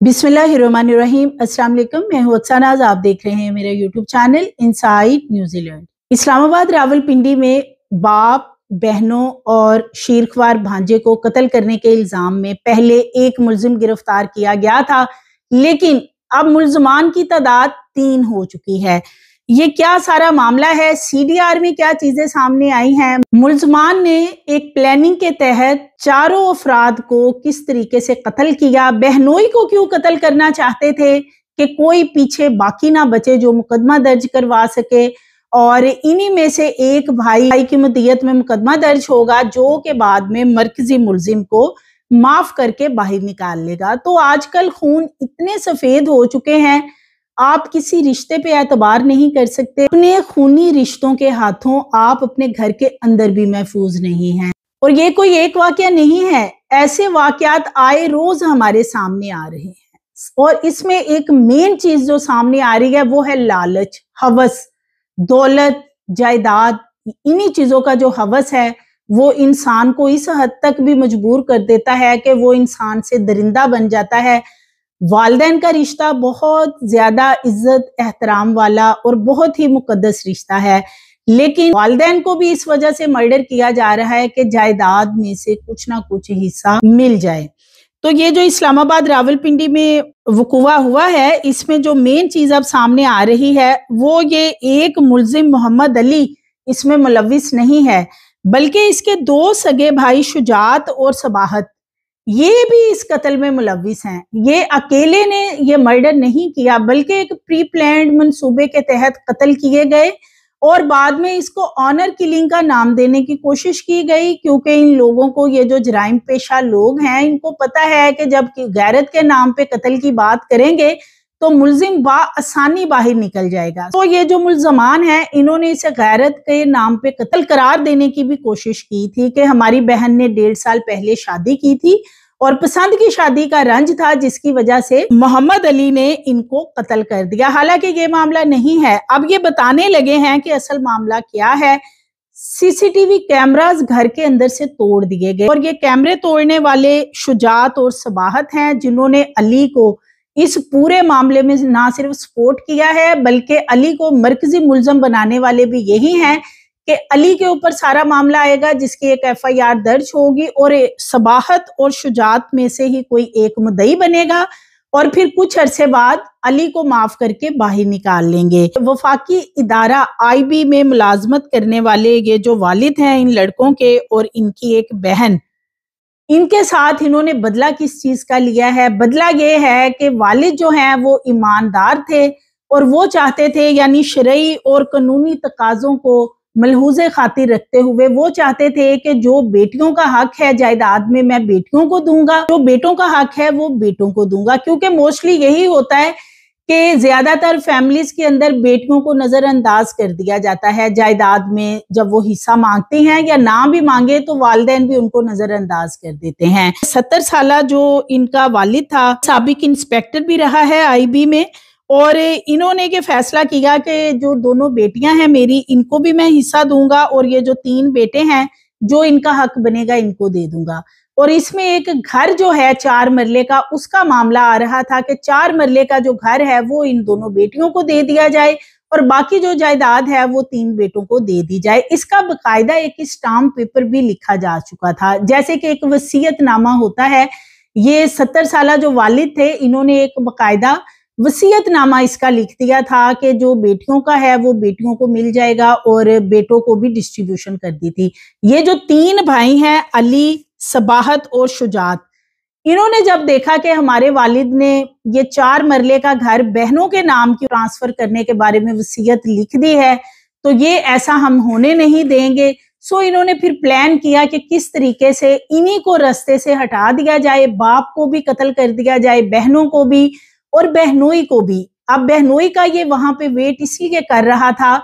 बिस्मिल्लाहिर्रहमानिर्रहीम। अस्सलाम वालेकुम, मैं हूं अक्सानाज। आप देख रहे हैं मेरा YouTube channel inside New Zealand. Islamabad Rawalpindi में बाप, बहनों और शीरख्वार भांजे को कत्ल करने के इल्जाम में पहले एक मुल्जिम गिरफ्तार किया गया था, लेकिन अब मुल्जमान की तादाद 3 हो चुकी है। ये क्या सारा मामला है, सीडीआर में क्या चीजें सामने आई हैं, मुल्जमान ने एक प्लानिंग के तहत चारों अफराद को किस तरीके से कत्ल किया, बहनोई को क्यों कत्ल करना चाहते थे कि कोई पीछे बाकी ना बचे जो मुकदमा दर्ज करवा सके, और इन्हीं में से एक भाई की मदियत में मुकदमा दर्ज होगा जो के बाद में मरकजी मुल्जिम को माफ करके बाहर निकाल लेगा। तो आजकल खून इतने सफेद हो चुके हैं, आप किसी रिश्ते पे एतबार नहीं कर सकते। अपने खूनी रिश्तों के हाथों आप अपने घर के अंदर भी महफूज नहीं हैं। और ये कोई एक वाकया नहीं है, ऐसे वाकयात आए रोज हमारे सामने आ रहे हैं। और इसमें एक मेन चीज जो सामने आ रही है वो है लालच, हवस, दौलत, जायदाद। इन्हीं चीजों का जो हवस है वो इंसान को इस हद तक भी मजबूर कर देता है कि वो इंसान से दरिंदा बन जाता है। वालिदैन का रिश्ता बहुत ज्यादा इज्जत एहतराम वाला और बहुत ही मुकद्दस रिश्ता है, लेकिन वालिदैन को भी इस वजह से मर्डर किया जा रहा है कि जायदाद में से कुछ ना कुछ हिस्सा मिल जाए। तो ये जो इस्लामाबाद रावलपिंडी में वकुआ हुआ है, इसमें जो मेन चीज अब सामने आ रही है वो ये एक मुल्जिम मोहम्मद अली इसमें मुलविस नहीं है, बल्कि इसके 2 सगे भाई शुजात और सबाहत ये भी इस कत्ल में मुलविस हैं। ये अकेले ने ये मर्डर नहीं किया, बल्कि एक प्री प्लान्ड मंसूबे के तहत कत्ल किए गए और बाद में इसको ऑनर किलिंग का नाम देने की कोशिश की गई, क्योंकि इन लोगों को, ये जो जराइम पेशा लोग हैं, इनको पता है कि जब गैरत के नाम पे कत्ल की बात करेंगे तो मुल्जिम आसानी बाहर निकल जाएगा। तो ये जो मुल्जमान हैं, इन्होंने इसे गैरत के नाम पे कत्ल करार देने की भी कोशिश की थी कि हमारी बहन ने 1.5 साल पहले शादी की थी और पसंद की शादी का रंज था, जिसकी वजह से मोहम्मद अली ने इनको कत्ल कर दिया। हालांकि ये मामला नहीं है। अब ये बताने लगे हैं कि असल मामला क्या है। सीसीटीवी कैमरास घर के अंदर से तोड़ दिए गए और ये कैमरे तोड़ने वाले शुजात और सबाहत हैं, जिन्होंने अली को इस पूरे मामले में ना सिर्फ सपोर्ट किया है, बल्कि अली को मरकजी मुल्जम बनाने वाले भी यही हैं कि अली के ऊपर सारा मामला आएगा, जिसकी एक एफआईआर दर्ज होगी और सबाहत और शुजात में से ही कोई एक मुद्दई बनेगा और फिर कुछ अरसे बाद अली को माफ करके बाहर निकाल लेंगे। वफाकी इदारा आईबी में मुलाजमत करने वाले ये जो वालिद हैं इन लड़कों के और इनकी एक बहन, इनके साथ इन्होंने बदला किस चीज का लिया है? बदला ये है कि वालिद जो हैं वो ईमानदार थे और वो चाहते थे, यानी शरई और कानूनी तकाजों को मलहूज़े खातिर रखते हुए वो चाहते थे कि जो बेटियों का हक है जायदाद में मैं बेटियों को दूंगा, जो बेटों का हक है वो बेटों को दूंगा। क्योंकि मोस्टली यही होता है कि ज्यादातर फैमिलीज के अंदर बेटियों को नजरअंदाज कर दिया जाता है जायदाद में। जब वो हिस्सा मांगती हैं या ना भी मांगे तो वालिदैन भी उनको नजरअंदाज कर देते हैं। 70 साला जो इनका वालिद था, साबिक इंस्पेक्टर भी रहा है आईबी में, और इन्होंने ये फैसला किया कि जो दोनों बेटियां हैं मेरी, इनको भी मैं हिस्सा दूंगा और ये जो 3 बेटे हैं जो इनका हक बनेगा इनको दे दूंगा। और इसमें एक घर जो है 4 मरले का, उसका मामला आ रहा था कि 4 मरले का जो घर है वो इन दोनों बेटियों को दे दिया जाए और बाकी जो जायदाद है वो 3 बेटों को दे दी जाए। इसका बकायदा एक स्टाम्प पेपर भी लिखा जा चुका था, जैसे कि एक वसीयतनामा होता है। ये 70 साला जो वालिद थे, इन्होंने एक बकायदा वसीयतनामा इसका लिख दिया था कि जो बेटियों का है वो बेटियों को मिल जाएगा और बेटों को भी डिस्ट्रीब्यूशन कर दी थी। ये जो 3 भाई हैं, अली, सबाहत और शुजात, इन्होंने जब देखा कि हमारे वालिद ने ये 4 मरले का घर बहनों के नाम की ट्रांसफर करने के बारे में वसीयत लिख दी है, तो ये ऐसा हम होने नहीं देंगे। सो इन्होंने फिर प्लान किया कि किस तरीके से इन्हीं को रास्ते से हटा दिया जाए, बाप को भी कत्ल कर दिया जाए, बहनों को भी और बहनोई को भी। अब बहनोई का ये वहां पे वेट इसलिए कर रहा था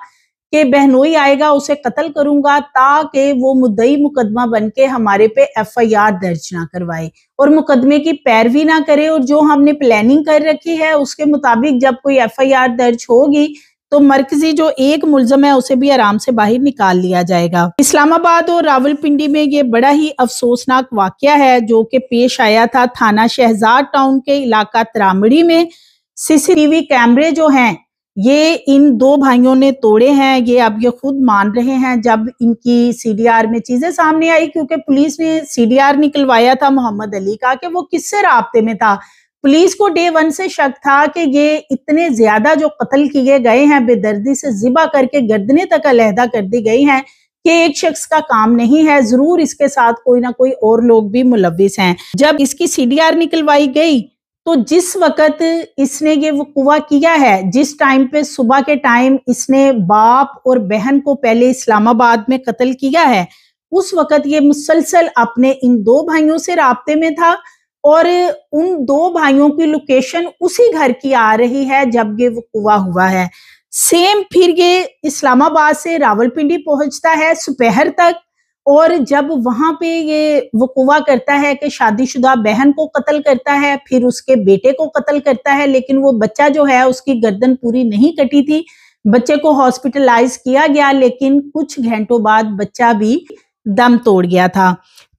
कि बहनोई आएगा उसे कत्ल करूंगा ताकि वो मुद्दई मुकदमा बनके हमारे पे एफआईआर दर्ज ना करवाए और मुकदमे की पैरवी ना करे, और जो हमने प्लानिंग कर रखी है उसके मुताबिक जब कोई एफआईआर दर्ज होगी तो मरकजी जो एक मुलजम है उसे भी आराम से बाहर निकाल लिया जाएगा। इस्लामाबाद और रावलपिंडी में ये बड़ा ही अफसोसनाक वाकया है जो कि पेश आया था थाना शहजाद टाउन के इलाका तरामड़ी में। सीसीटीवी कैमरे जो हैं ये इन दो भाइयों ने तोड़े हैं, ये अब ये खुद मान रहे हैं जब इनकी सीडीआर में चीजें सामने आई, क्योंकि पुलिस ने सीडीआर निकलवाया था मोहम्मद अली का कि वो किससे राब्ते में था। पुलिस को डे वन से शक था कि ये इतने ज्यादा जो कत्ल किए गए हैं, बेदर्दी से ज़िबा करके गर्दनें तक अलहदा कर दी गई हैं, कि एक शख्स का काम नहीं है, जरूर इसके साथ कोई ना कोई और लोग भी मुलव्विस हैं। जब इसकी सीडीआर निकलवाई गई तो जिस वक्त इसने ये वक़्वा किया है, जिस टाइम पे सुबह के टाइम इसने बाप और बहन को पहले इस्लामाबाद में कत्ल किया है, उस वक्त ये मुसलसल अपने इन दो भाइयों से राब्ते में था और उन दो भाइयों की लोकेशन उसी घर की आ रही है जब ये वक़्वा हुआ है। सेम फिर ये इस्लामाबाद से रावलपिंडी पहुंचता है सुपहर तक, और जब वहां पे ये वक़्वा करता है कि शादीशुदा बहन को कत्ल करता है, फिर उसके बेटे को कत्ल करता है, लेकिन वो बच्चा जो है उसकी गर्दन पूरी नहीं कटी थी। बच्चे को हॉस्पिटलाइज किया गया, लेकिन कुछ घंटों बाद बच्चा भी दम तोड़ गया था।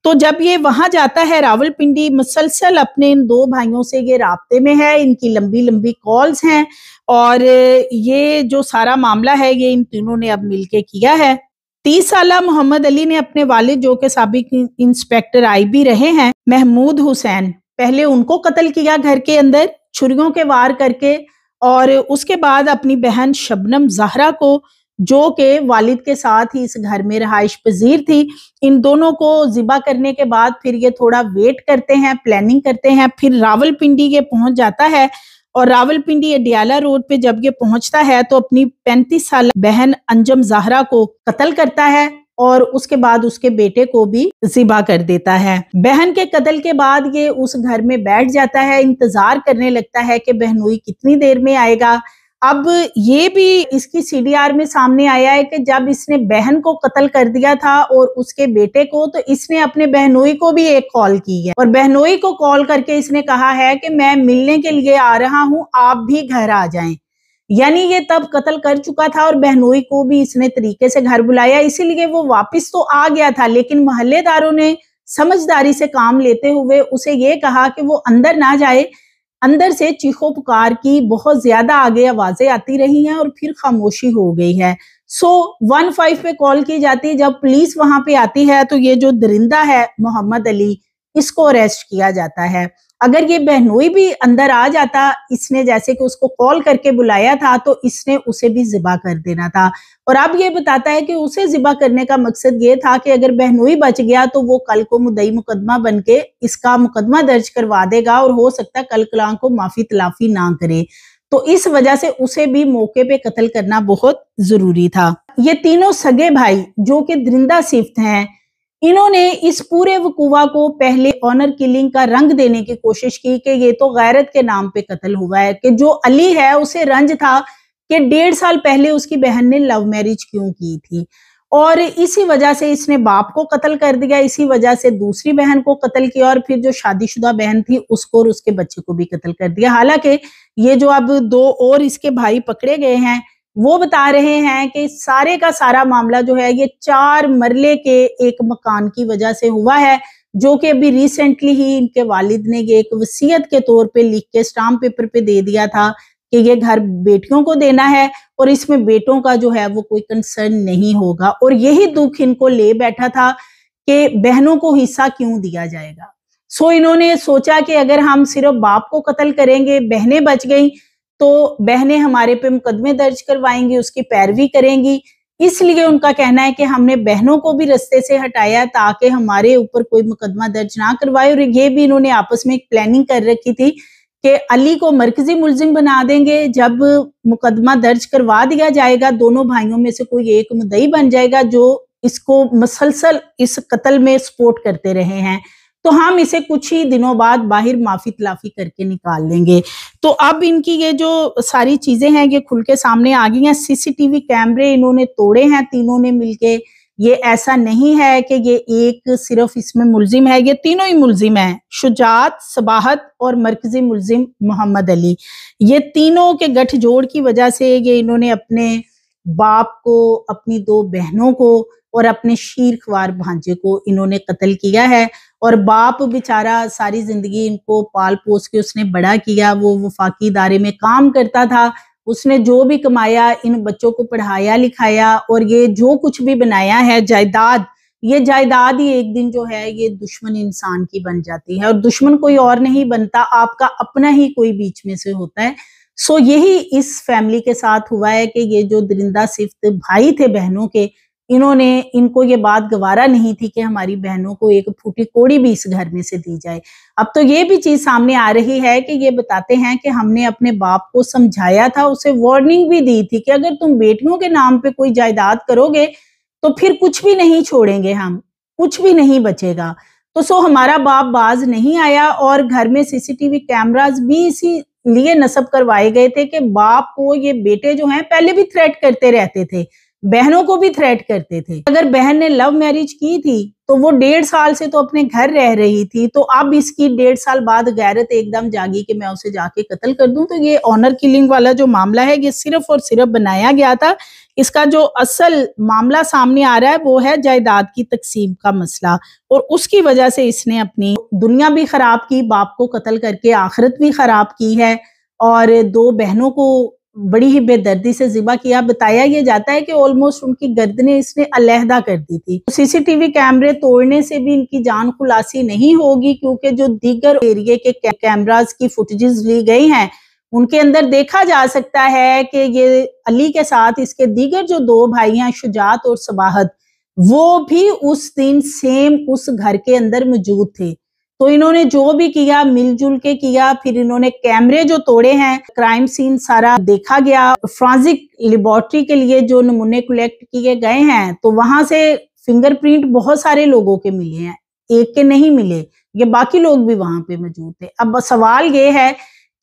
तो जब ये वहां जाता है रावलपिंडी, मुसलसल अपने इन दो भाइयों से ये राब्ते में है, इनकी लंबी लंबी कॉल्स हैं और ये जो सारा मामला है ये इन तीनों ने अब मिलके किया है। 30 साला मोहम्मद अली ने अपने वालिद जो कि साबिक इंस्पेक्टर आईबी रहे हैं, महमूद हुसैन, पहले उनको कत्ल किया घर के अंदर छुरियों के वार करके, और उसके बाद अपनी बहन शबनम ज़हरा को, जो के वालिद के साथ ही इस घर में रहाइश पजीर थी, इन दोनों को ज़िबा करने के बाद फिर ये थोड़ा वेट करते हैं, प्लानिंग करते हैं, फिर रावलपिंडी ये पहुंच जाता है। और रावलपिंडी अडियाला रोड पे जब ये पहुंचता है तो अपनी 35 साल बहन अंजम ज़हरा को कत्ल करता है और उसके बाद उसके बेटे को भी ज़िबा कर देता है। बहन के कत्ल के बाद ये उस घर में बैठ जाता है, इंतजार करने लगता है कि बहनोई कितनी देर में आएगा। अब ये भी इसकी सीडीआर में सामने आया है कि जब इसने बहन को कत्ल कर दिया था और उसके बेटे को, तो इसने अपने बहनोई को भी एक कॉल की है और बहनोई को कॉल करके इसने कहा है कि मैं मिलने के लिए आ रहा हूं, आप भी घर आ जाएं। यानी ये तब कत्ल कर चुका था और बहनोई को भी इसने तरीके से घर बुलाया, इसीलिए वो वापस तो आ गया था, लेकिन मोहल्लेदारों ने समझदारी से काम लेते हुए उसे ये कहा कि वो अंदर ना जाए। अंदर से चीखो पुकार की बहुत ज्यादा आगे आवाजें आती रही हैं और फिर खामोशी हो गई है। 15 पे कॉल की जाती है। जब पुलिस वहां पे आती है तो ये जो दरिंदा है मोहम्मद अली, इसको अरेस्ट किया जाता है। अगर ये बहनोई भी अंदर आ जाता, इसने जैसे कि उसको कॉल करके बुलाया था, तो इसने उसे भी ज़िबा कर देना था। और अब ये बताता है कि उसे ज़िबा करने का मकसद ये था कि अगर बहनोई बच गया तो वो कल को मुद्दई मुकदमा बन के इसका मुकदमा दर्ज करवा देगा और हो सकता है कल कलां को माफी तलाफी ना करे, तो इस वजह से उसे भी मौके पे कत्ल करना बहुत जरूरी था। ये तीनों सगे भाई जो कि दरिंदा सिफ्त हैं, इन्होंने इस पूरे वक़्वा को पहले ऑनर किलिंग का रंग देने की कोशिश की कि ये तो गैरत के नाम पे कत्ल हुआ है, कि जो अली है उसे रंज था कि 1.5 साल पहले उसकी बहन ने लव मैरिज क्यों की थी और इसी वजह से इसने बाप को कत्ल कर दिया, इसी वजह से दूसरी बहन को कत्ल किया और फिर जो शादीशुदा बहन थी उसको और उसके बच्चे को भी कत्ल कर दिया। हालांकि ये जो अब 2 और इसके भाई पकड़े गए हैं वो बता रहे हैं कि सारे का सारा मामला जो है ये 4 मरले के एक मकान की वजह से हुआ है, जो कि अभी रिसेंटली ही इनके वालिद ने ये एक वसीयत के तौर पे लिख के स्टाम्प पेपर पे दे दिया था कि ये घर बेटियों को देना है और इसमें बेटों का जो है वो कोई कंसर्न नहीं होगा। और यही दुख इनको ले बैठा था कि बहनों को हिस्सा क्यों दिया जाएगा। सो इन्होंने सोचा कि अगर हम सिर्फ बाप को कत्ल करेंगे, बहनें बच गई, तो बहनें हमारे पे मुकदमे दर्ज करवाएंगी, उसकी पैरवी करेंगी। इसलिए उनका कहना है कि हमने बहनों को भी रास्ते से हटाया ताकि हमारे ऊपर कोई मुकदमा दर्ज ना करवाए। और ये भी इन्होंने आपस में एक प्लानिंग कर रखी थी कि अली को मरकजी मुलजिम बना देंगे, जब मुकदमा दर्ज करवा दिया जाएगा दोनों भाइयों में से कोई एक मुद्दई बन जाएगा जो इसको मसलसल इस कत्ल में सपोर्ट करते रहे हैं, तो हम इसे कुछ ही दिनों बाद बाहर माफी तलाफी करके निकाल लेंगे। तो अब इनकी ये जो सारी चीजें हैं ये खुल के सामने आ गई हैं। सीसीटीवी कैमरे इन्होंने तोड़े हैं तीनों ने मिलके, یہ ایسا نہیں ہے کہ یہ ایک صرف اس میں ملزم ہے، یہ تینوں ہی ملزم ہیں، شجاعت، صباحت اور مرکزی ملزم محمد علی۔ یہ تینوں کے گٹھ جوڑ کی وجہ سے یہ انہوں نے اپنے باپ کو، اپنی 2 بہنوں کو اور اپنے شیر خوار بھانجے کو انہوں نے قتل کیا ہے۔ اور باپ بیچارہ ساری زندگی ان کو پال پوس کے اس نے بڑا کیا، وہ وفاقی ادارے میں کام کرتا تھا، اس نے جو بھی کمایا ان بچوں کو پڑھایا لکھایا، اور یہ جو کچھ بھی بنایا ہے جائیداد، یہ جائیداد ہی ایک دن جو ہے یہ دشمن انسان کی بن جاتی ہے، اور دشمن کوئی اور نہیں بنتا، آپ کا اپنا ہی کوئی بیچ میں سے ہوتا ہے۔ سو یہی اس فیملی کے ساتھ ہوا ہے کہ یہ جو درندہ صفت بھائی تھے بہنوں کے، انہوں نے، ان کو یہ بات گوارا نہیں تھی کہ ہماری بہنوں کو ایک پھوٹی کوڑی بھی اس گھر میں سے دی جائے۔ اب تو یہ بھی چیز سامنے آ رہی ہے کہ یہ بتاتے ہیں کہ ہم نے اپنے باپ کو سمجھایا تھا، اسے وارننگ بھی دی تھی کہ اگر تم بیٹیوں کے نام پہ کوئی جائیداد کرو گے تو پھر کچھ بھی نہیں چھوڑیں گے، ہم کچھ بھی نہیں بچے گا۔ تو سو ہمارا باپ باز نہیں آیا، اور گھر میں سی سی ٹی وی کیمراز بھی اسی لیے نصب کروائے گئے تھے کہ باپ کو یہ بیٹے جو ہیں پہلے بھی تھریٹ کرتے رہتے تھے، بہنوں کو بھی تھریٹ کرتے تھے۔ اگر بہن نے لو میرج کی تھی تو وہ 1.5 سال سے تو اپنے گھر رہ رہی تھی، تو اب اس کی 1.5 سال بعد غیرت ایک دم جاگی کہ میں اسے جا کے قتل کر دوں۔ تو یہ آنر کلنگ والا جو معاملہ ہے یہ صرف اور صرف بنایا گیا تھا۔ اس کا جو اصل معاملہ سامنے آ رہا ہے وہ ہے جائیداد کی تقسیم کا مسئلہ، اور اس کی وجہ سے اس نے اپنی دنیا بھی خراب کی، باپ کو قتل کر کے آخرت بھی خراب کی ہے، اور 2 بہنوں کو بڑی ہی بے دردی سے ذبح کیا۔ بتایا یہ جاتا ہے کہ آلموسٹ ان کی گردنیں اس نے علیحدہ کر دی تھی۔ سی سی ٹی وی کیمرے توڑنے سے بھی ان کی جان خلاصی نہیں ہوگی، کیونکہ جو دیگر ایریے کے کیمراز کی فوٹیجز لی گئی ہیں ان کے اندر دیکھا جا سکتا ہے کہ یہ علی کے ساتھ اس کے دیگر جو 2 بھائی ہیں شجاعت اور صباحت، وہ بھی اس دن سیم اس گھر کے اندر موجود تھے۔ تو انہوں نے جو بھی کیا مل جل کے کیا، پھر انہوں نے کیمرے جو توڑے ہیں، کرائم سین سارا دیکھا گیا، فرانزک لیبارٹری کے لیے جو نمونے کلیکٹ کیے گئے ہیں تو وہاں سے فنگر پرنٹ بہت سارے لوگوں کے ملے ہیں، ایک کے نہیں ملے، یہ باقی لوگ بھی وہاں پہ موجود تھے۔ اب سوال یہ ہے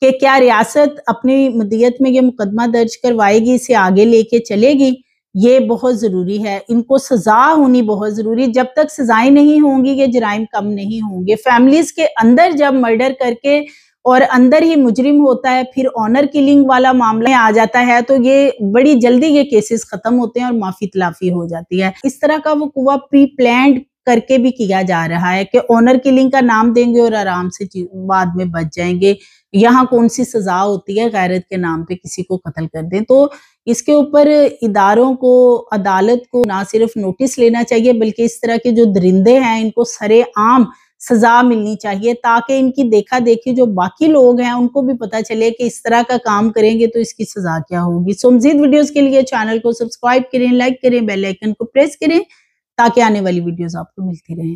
کہ کیا ریاست اپنی مدیت میں یہ مقدمہ درج کروائے گی، اسے آگے لے کے چلے گی؟ یہ بہت ضروری ہے، ان کو سزا ہونی بہت ضروری، جب تک سزائیں نہیں ہوں گی یہ جرائم کم نہیں ہوں گے۔ فیملیز کے اندر جب مرڈر کر کے اور اندر ہی مجرم ہوتا ہے، پھر آنر کلنگ والا معاملہ آ جاتا ہے تو یہ بڑی جلدی یہ کیسز ختم ہوتے ہیں اور معافی تلافی ہو جاتی ہے۔ اس طرح کا وقوع پری پلانڈ کر کے بھی کیا جا رہا ہے کہ آنر کلنگ کا نام دیں گے اور آرام سے بعد میں بچ جائیں گے، یہاں کون سی سزا ہوتی ہے غیرت کے نام پہ کسی کو قتل کر دیں۔ تو اس کے اوپر اداروں کو، عدالت کو نہ صرف نوٹس لینا چاہیے بلکہ اس طرح کے جو درندے ہیں ان کو سرے عام سزا ملنی چاہیے، تاکہ ان کی دیکھا دیکھی جو باقی لوگ ہیں ان کو بھی پتہ چلے کہ اس طرح کا کام کریں گے تو اس کی سزا کیا ہوگی۔ سو مزید ویڈیوز کے لیے چینل کو سبسکرائب کریں، لائک کریں، بیل آئیکن کو پریس کریں تاکہ آنے والی ویڈیوز آپ کو ملتی رہیں۔